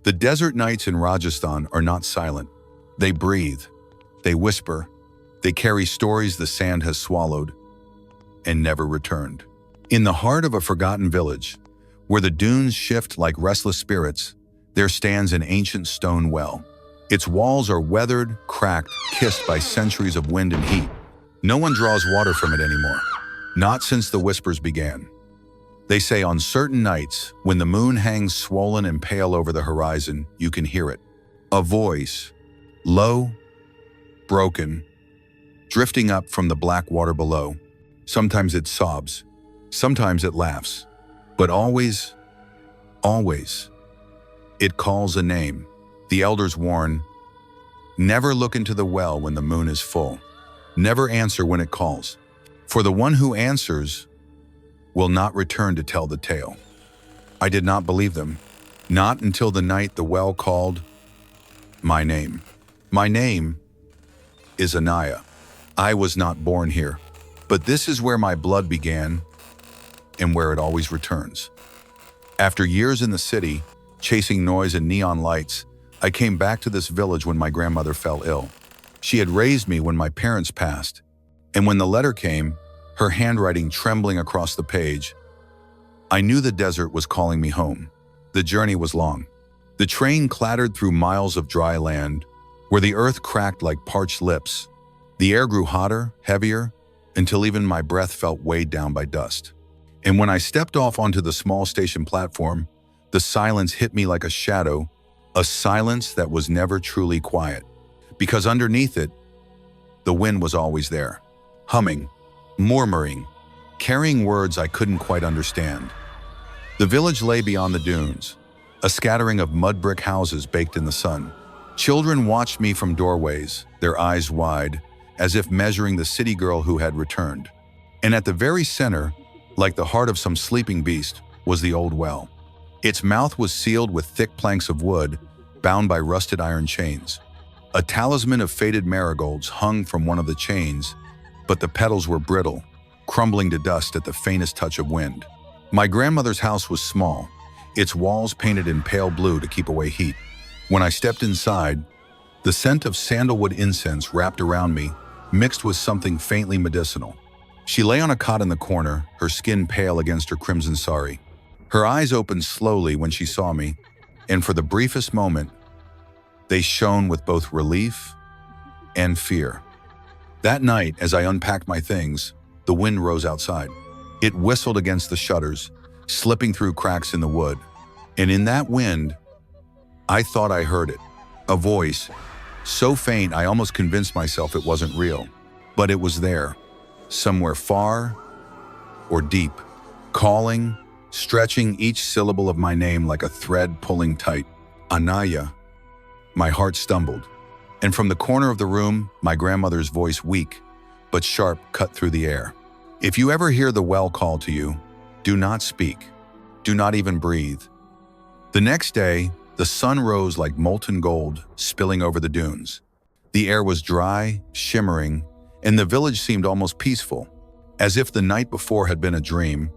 The desert nights in Rajasthan are not silent. They breathe, they whisper, they carry stories the sand has swallowed and never returned. In the heart of a forgotten village, where the dunes shift like restless spirits, there stands an ancient stone well. Its walls are weathered, cracked, kissed by centuries of wind and heat. No one draws water from it anymore, not since the whispers began. They say on certain nights, when the moon hangs swollen and pale over the horizon, you can hear it. A voice, low, broken, drifting up from the black water below. Sometimes it sobs, sometimes it laughs, but always, it calls a name. The elders warn, never look into the well when the moon is full. Never answer when it calls, for the one who answers will not return to tell the tale. I did not believe them, not until the night the well called my name. My name is Anaya. I was not born here, but this is where my blood began and where it always returns. After years in the city, chasing noise and neon lights, I came back to this village when my grandmother fell ill. She had raised me when my parents passed, and when the letter came, her handwriting trembling across the page, I knew the desert was calling me home. The journey was long. The train clattered through miles of dry land, where the earth cracked like parched lips. The air grew hotter, heavier, until even my breath felt weighed down by dust. And when I stepped off onto the small station platform, the silence hit me like a shadow, a silence that was never truly quiet. Because underneath it, the wind was always there, humming, murmuring, carrying words I couldn't quite understand. The village lay beyond the dunes, a scattering of mud brick houses baked in the sun. Children watched me from doorways, their eyes wide, as if measuring the city girl who had returned. And at the very center, like the heart of some sleeping beast, was the old well. Its mouth was sealed with thick planks of wood, bound by rusted iron chains. A talisman of faded marigolds hung from one of the chains, but the petals were brittle, crumbling to dust at the faintest touch of wind. My grandmother's house was small, its walls painted in pale blue to keep away heat. When I stepped inside, the scent of sandalwood incense wrapped around me, mixed with something faintly medicinal. She lay on a cot in the corner, her skin pale against her crimson sari. Her eyes opened slowly when she saw me, and for the briefest moment, they shone with both relief and fear. That night, as I unpacked my things, the wind rose outside. It whistled against the shutters, slipping through cracks in the wood. And in that wind, I thought I heard it. A voice, so faint I almost convinced myself it wasn't real. But it was there, somewhere far or deep, calling, stretching each syllable of my name like a thread pulling tight. Anaya. My heart stumbled, and from the corner of the room, my grandmother's voice, weak but sharp, cut through the air. If you ever hear the well call to you, do not speak. Do not even breathe. The next day, the sun rose like molten gold, spilling over the dunes. The air was dry, shimmering, and the village seemed almost peaceful, as if the night before had been a dream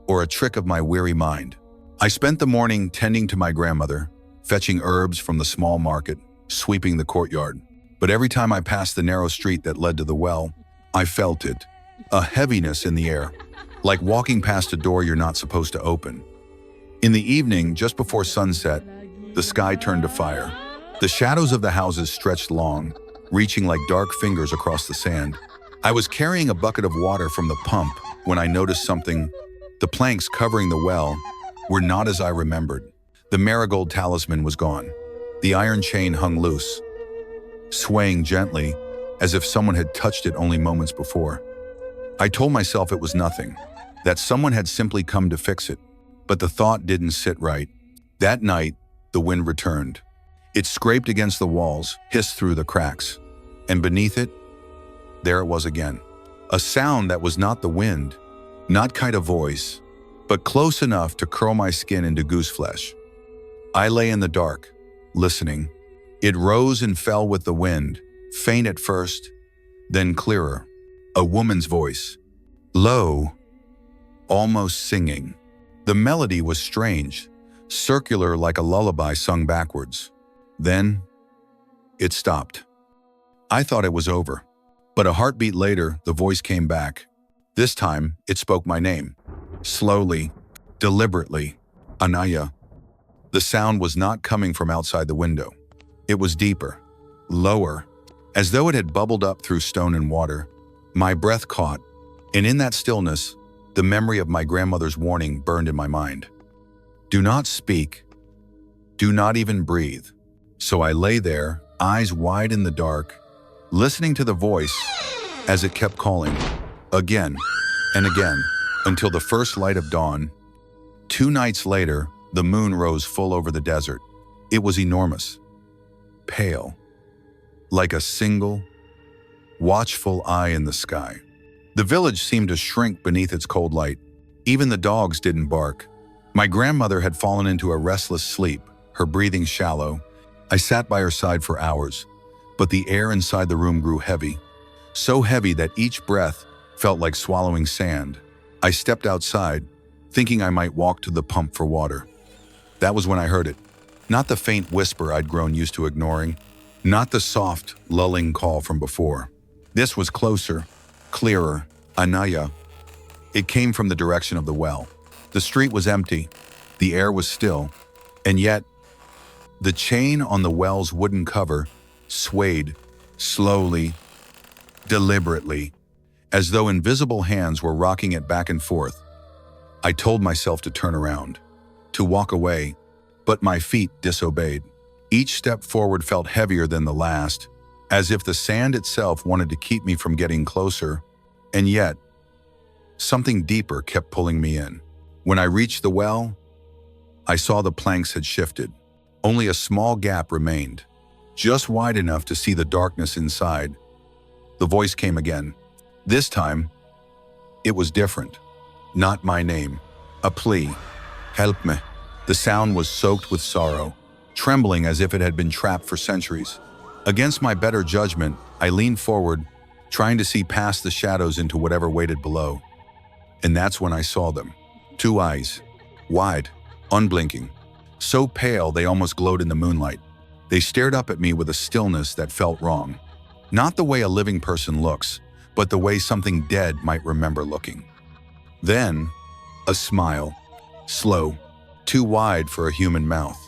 or a trick of my weary mind. I spent the morning tending to my grandmother, fetching herbs from the small market, sweeping the courtyard. But every time I passed the narrow street that led to the well, I felt it, a heaviness in the air, like walking past a door you're not supposed to open. In the evening, just before sunset, the sky turned to fire. The shadows of the houses stretched long, reaching like dark fingers across the sand. I was carrying a bucket of water from the pump when I noticed something. The planks covering the well were not as I remembered. The marigold talisman was gone. The iron chain hung loose, swaying gently as if someone had touched it only moments before. I told myself it was nothing, that someone had simply come to fix it, but the thought didn't sit right. That night, the wind returned. It scraped against the walls, hissed through the cracks, and beneath it, there it was again. A sound that was not the wind, not kind of voice, but close enough to curl my skin into goose flesh. I lay in the dark, listening. It rose and fell with the wind, faint at first, then clearer. A woman's voice, low, almost singing. The melody was strange, circular like a lullaby sung backwards. Then, it stopped. I thought it was over. But a heartbeat later, the voice came back. This time, it spoke my name. Slowly, deliberately, Anaya. The sound was not coming from outside the window. It was deeper, lower, as though it had bubbled up through stone and water. My breath caught, and in that stillness, the memory of my grandmother's warning burned in my mind. Do not speak. Do not even breathe. So I lay there, eyes wide in the dark, listening to the voice as it kept calling, again and again, until the first light of dawn. 2 nights later, the moon rose full over the desert. It was enormous, pale, like a single, watchful eye in the sky. The village seemed to shrink beneath its cold light. Even the dogs didn't bark. My grandmother had fallen into a restless sleep, her breathing shallow. I sat by her side for hours, but the air inside the room grew heavy, so heavy that each breath felt like swallowing sand. I stepped outside, thinking I might walk to the pump for water. That was when I heard it. Not the faint whisper I'd grown used to ignoring, not the soft, lulling call from before. This was closer, clearer, Anaya. It came from the direction of the well. The street was empty, the air was still, and yet, the chain on the well's wooden cover swayed, slowly, deliberately, as though invisible hands were rocking it back and forth. I told myself to turn around, to walk away, but my feet disobeyed. Each step forward felt heavier than the last, as if the sand itself wanted to keep me from getting closer, and yet, something deeper kept pulling me in. When I reached the well, I saw the planks had shifted. Only a small gap remained, just wide enough to see the darkness inside. The voice came again. This time, it was different. Not my name. A plea. Help me. The sound was soaked with sorrow, trembling as if it had been trapped for centuries. Against my better judgment, I leaned forward, trying to see past the shadows into whatever waited below. And that's when I saw them. 2 eyes, wide, unblinking, so pale they almost glowed in the moonlight. They stared up at me with a stillness that felt wrong. Not the way a living person looks, but the way something dead might remember looking. Then, a smile, slow, too wide for a human mouth.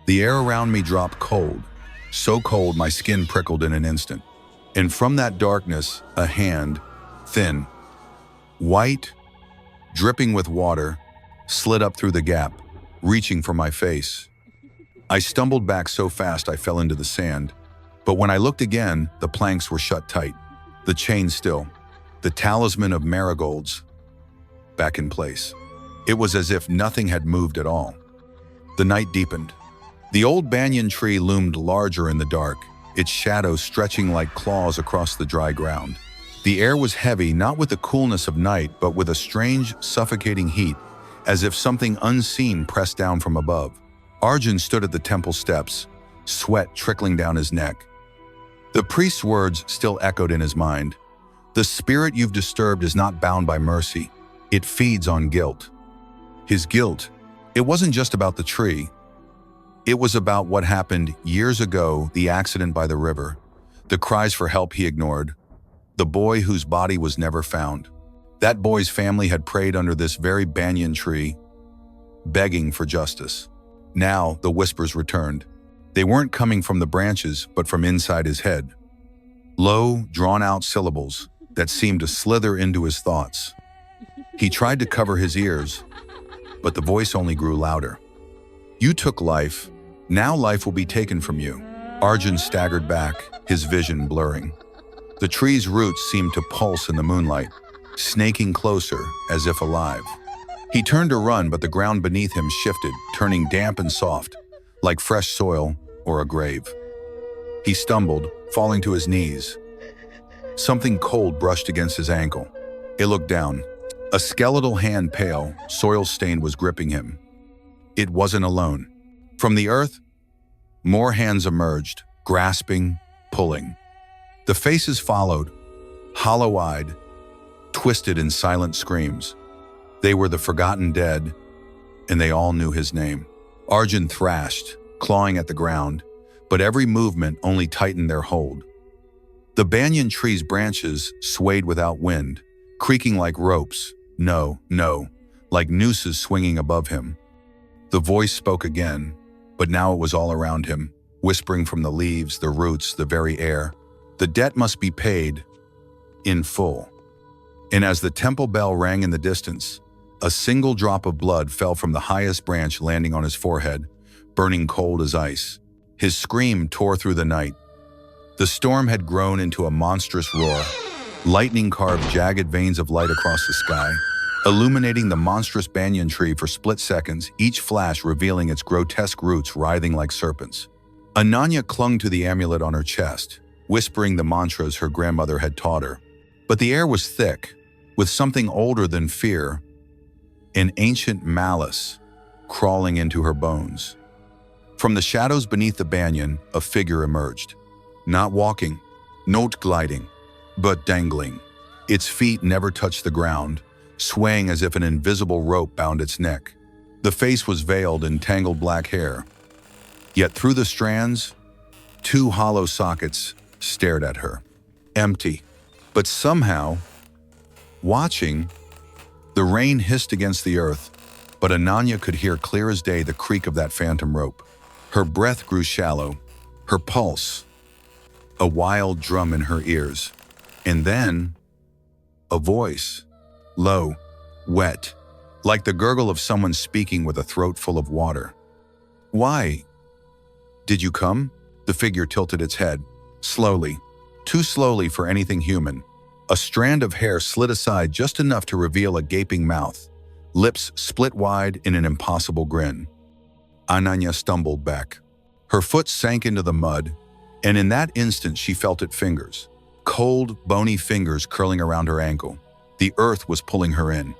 The air around me dropped cold, so cold my skin prickled in an instant. And from that darkness, a hand, thin, white, dripping with water, slid up through the gap, reaching for my face. I stumbled back so fast I fell into the sand, but when I looked again, the planks were shut tight, the chain still, the talisman of marigolds back in place. It was as if nothing had moved at all. The night deepened. The old banyan tree loomed larger in the dark, its shadow stretching like claws across the dry ground. The air was heavy, not with the coolness of night, but with a strange, suffocating heat, as if something unseen pressed down from above. Arjun stood at the temple steps, sweat trickling down his neck. The priest's words still echoed in his mind. The spirit you've disturbed is not bound by mercy. It feeds on guilt. His guilt, it wasn't just about the tree. It was about what happened years ago, the accident by the river, the cries for help he ignored, the boy whose body was never found. That boy's family had prayed under this very banyan tree, begging for justice. Now the whispers returned. They weren't coming from the branches, but from inside his head. Low, drawn-out syllables that seemed to slither into his thoughts. He tried to cover his ears, but the voice only grew louder. You took life. Now life will be taken from you. Arjun staggered back, his vision blurring. The tree's roots seemed to pulse in the moonlight, snaking closer as if alive. He turned to run, but the ground beneath him shifted, turning damp and soft, like fresh soil or a grave. He stumbled, falling to his knees. Something cold brushed against his ankle. He looked down. A skeletal hand, pale, soil-stained, was gripping him. It wasn't alone. From the earth, more hands emerged, grasping, pulling. The faces followed, hollow-eyed, twisted in silent screams. They were the forgotten dead, and they all knew his name. Arjun thrashed, clawing at the ground, but every movement only tightened their hold. The banyan tree's branches swayed without wind, creaking like ropes, no, like nooses swinging above him. The voice spoke again, but now it was all around him, whispering from the leaves, the roots, the very air. The debt must be paid in full. And as the temple bell rang in the distance, a single drop of blood fell from the highest branch, landing on his forehead, burning cold as ice. His scream tore through the night. The storm had grown into a monstrous roar. Lightning carved jagged veins of light across the sky, illuminating the monstrous banyan tree for split seconds, each flash revealing its grotesque roots writhing like serpents. Ananya clung to the amulet on her chest, whispering the mantras her grandmother had taught her. But the air was thick, with something older than fear, an ancient malice, crawling into her bones. From the shadows beneath the banyan, a figure emerged. Not walking, not gliding, but dangling. Its feet never touched the ground, swaying as if an invisible rope bound its neck. The face was veiled in tangled black hair. Yet through the strands, two hollow sockets stared at her, empty. But somehow, watching, the rain hissed against the earth, but Ananya could hear clear as day the creak of that phantom rope. Her breath grew shallow, her pulse, a wild drum in her ears. And then, a voice, low, wet, like the gurgle of someone speaking with a throat full of water. "Why? Did you come?" The figure tilted its head, slowly, too slowly for anything human. A strand of hair slid aside just enough to reveal a gaping mouth, lips split wide in an impossible grin. Ananya stumbled back. Her foot sank into the mud, and in that instant she felt its fingers. Cold, bony fingers curling around her ankle. The earth was pulling her in.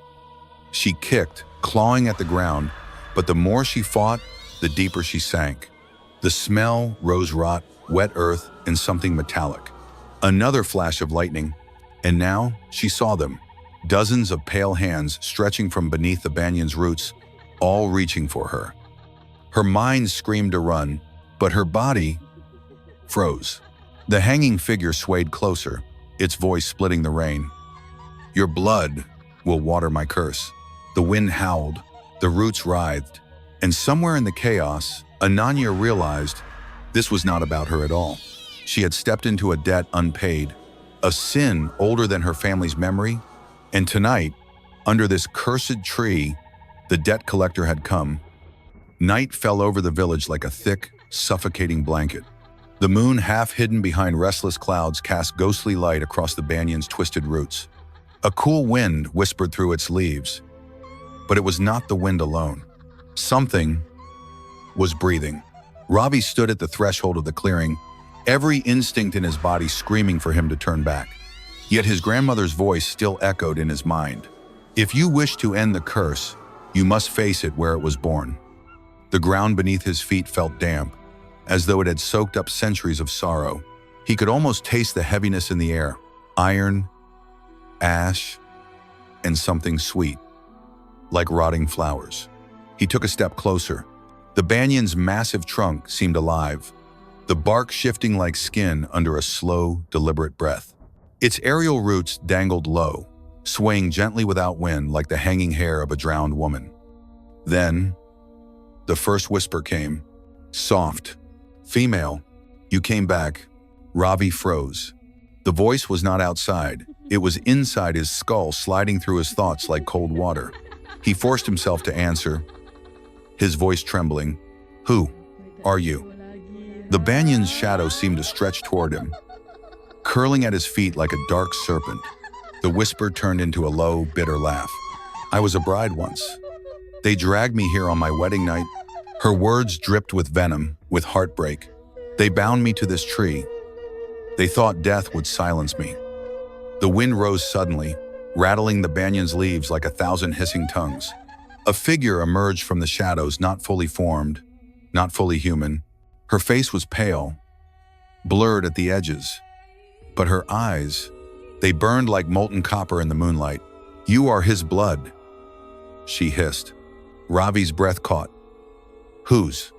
She kicked, clawing at the ground, but the more she fought, the deeper she sank. The smell rose rot, wet earth, and something metallic. Another flash of lightning, and now she saw them. Dozens of pale hands stretching from beneath the banyan's roots, all reaching for her. Her mind screamed to run, but her body froze. The hanging figure swayed closer, its voice splitting the rain. "Your blood will water my curse." The wind howled, the roots writhed, and somewhere in the chaos, Ananya realized this was not about her at all. She had stepped into a debt unpaid, a sin older than her family's memory, and tonight, under this cursed tree, the debt collector had come. Night fell over the village like a thick, suffocating blanket. The moon, half hidden behind restless clouds, cast ghostly light across the banyan's twisted roots. A cool wind whispered through its leaves, but it was not the wind alone. Something was breathing. Ravi stood at the threshold of the clearing, every instinct in his body screaming for him to turn back. Yet his grandmother's voice still echoed in his mind. "If you wish to end the curse, you must face it where it was born." The ground beneath his feet felt damp, as though it had soaked up centuries of sorrow. He could almost taste the heaviness in the air, iron, ash, and something sweet, like rotting flowers. He took a step closer. The banyan's massive trunk seemed alive, the bark shifting like skin under a slow, deliberate breath. Its aerial roots dangled low, swaying gently without wind like the hanging hair of a drowned woman. Then, the first whisper came, soft, "Female, you came back." Ravi froze. The voice was not outside. It was inside his skull, sliding through his thoughts like cold water. He forced himself to answer, his voice trembling. "Who are you?" The banyan's shadow seemed to stretch toward him, curling at his feet like a dark serpent. The whisper turned into a low, bitter laugh. "I was a bride once. They dragged me here on my wedding night." Her words dripped with venom, with heartbreak. "They bound me to this tree. They thought death would silence me." The wind rose suddenly, rattling the banyan's leaves like a thousand hissing tongues. A figure emerged from the shadows, not fully formed, not fully human. Her face was pale, blurred at the edges, but her eyes, they burned like molten copper in the moonlight. "You are his blood," she hissed. Ravi's breath caught. Whose?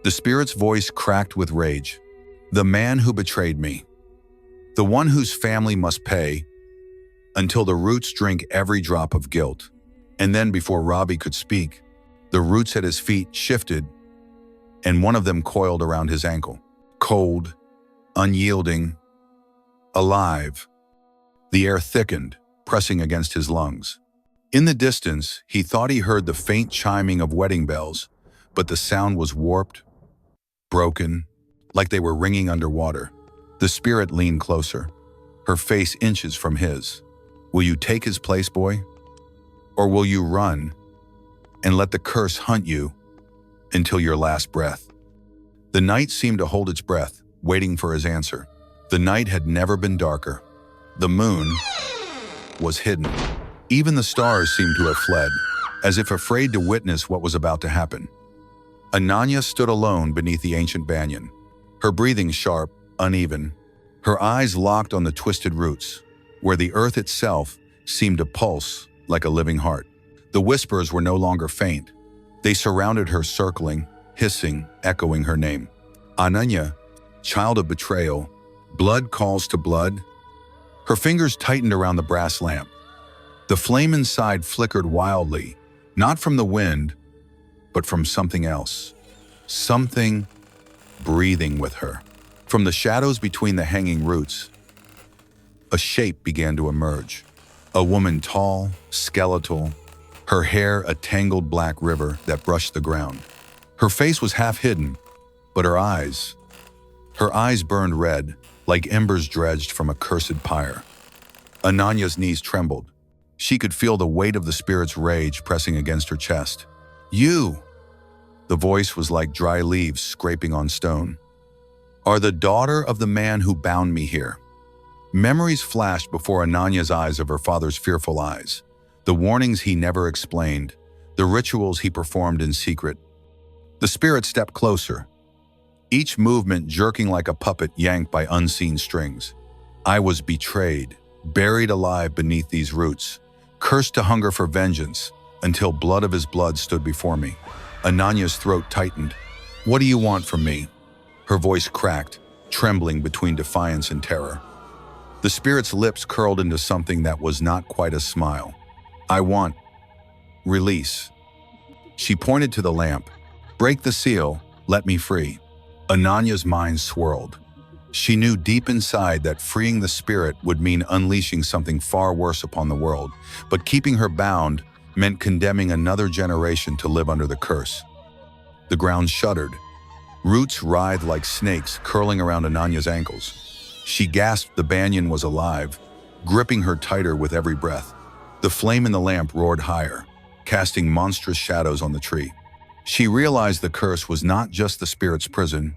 The spirit's voice cracked with rage. The man who betrayed me. The one whose family must pay, until the roots drink every drop of guilt. And then before Robbie could speak, the roots at his feet shifted, and one of them coiled around his ankle. Cold, unyielding, alive. The air thickened, pressing against his lungs. In the distance, he thought he heard the faint chiming of wedding bells, but the sound was warped, broken, like they were ringing underwater. The spirit leaned closer, her face inches from his. Will you take his place, boy? Or will you run and let the curse hunt you until your last breath? The night seemed to hold its breath, waiting for his answer. The night had never been darker. The moon was hidden. Even the stars seemed to have fled, as if afraid to witness what was about to happen. Ananya stood alone beneath the ancient banyan, her breathing sharp, uneven, her eyes locked on the twisted roots, where the earth itself seemed to pulse like a living heart. The whispers were no longer faint. They surrounded her, circling, hissing, echoing her name. Ananya, child of betrayal, blood calls to blood. Her fingers tightened around the brass lamp. The flame inside flickered wildly, not from the wind, but from something else. Something breathing with her. From the shadows between the hanging roots, a shape began to emerge. A woman, tall, skeletal, her hair a tangled black river that brushed the ground. Her face was half hidden, but her eyes burned red, like embers dredged from a cursed pyre. Ananya's knees trembled. She could feel the weight of the spirit's rage pressing against her chest. You, the voice was like dry leaves scraping on stone, are the daughter of the man who bound me here. Memories flashed before Ananya's eyes of her father's fearful eyes, the warnings he never explained, the rituals he performed in secret. The spirit stepped closer, each movement jerking like a puppet yanked by unseen strings. I was betrayed, buried alive beneath these roots, cursed to hunger for vengeance, until blood of his blood stood before me. Ananya's throat tightened. What do you want from me? Her voice cracked, trembling between defiance and terror. The spirit's lips curled into something that was not quite a smile. I want release. She pointed to the lamp. Break the seal, let me free. Ananya's mind swirled. She knew deep inside that freeing the spirit would mean unleashing something far worse upon the world, but keeping her bound meant condemning another generation to live under the curse. The ground shuddered. Roots writhed like snakes, curling around Ananya's ankles. She gasped the banyan was alive, gripping her tighter with every breath. The flame in the lamp roared higher, casting monstrous shadows on the tree. She realized the curse was not just the spirit's prison,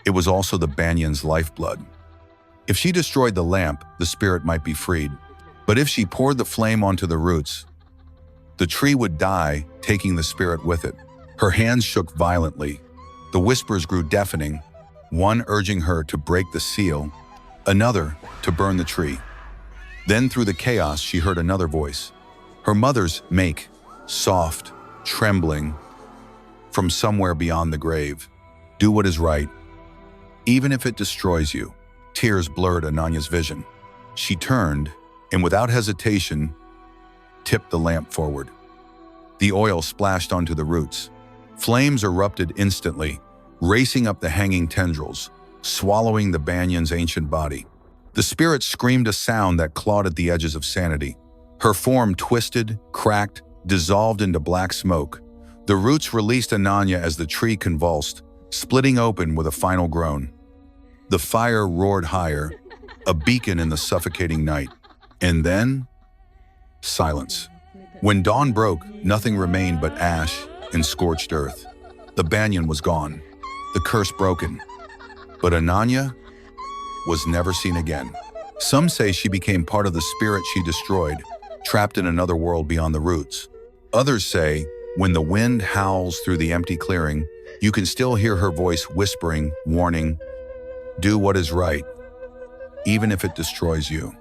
it was also the banyan's lifeblood. If she destroyed the lamp, the spirit might be freed. But if she poured the flame onto the roots, the tree would die, taking the spirit with it. Her hands shook violently. The whispers grew deafening, one urging her to break the seal, another to burn the tree. Then through the chaos, she heard another voice. Her mother's make, soft, trembling, from somewhere beyond the grave. Do what is right, even if it destroys you. Tears blurred Ananya's vision. She turned, and without hesitation, tipped the lamp forward. The oil splashed onto the roots. Flames erupted instantly, racing up the hanging tendrils, swallowing the banyan's ancient body. The spirit screamed a sound that clawed at the edges of sanity. Her form twisted, cracked, dissolved into black smoke. The roots released Ananya as the tree convulsed, splitting open with a final groan. The fire roared higher, a beacon in the suffocating night. And then, silence. When dawn broke, nothing remained but ash and scorched earth. The banyan was gone, the curse broken. But Ananya was never seen again. Some say she became part of the spirit she destroyed, trapped in another world beyond the roots. Others say, when the wind howls through the empty clearing, you can still hear her voice whispering, warning, do what is right, even if it destroys you.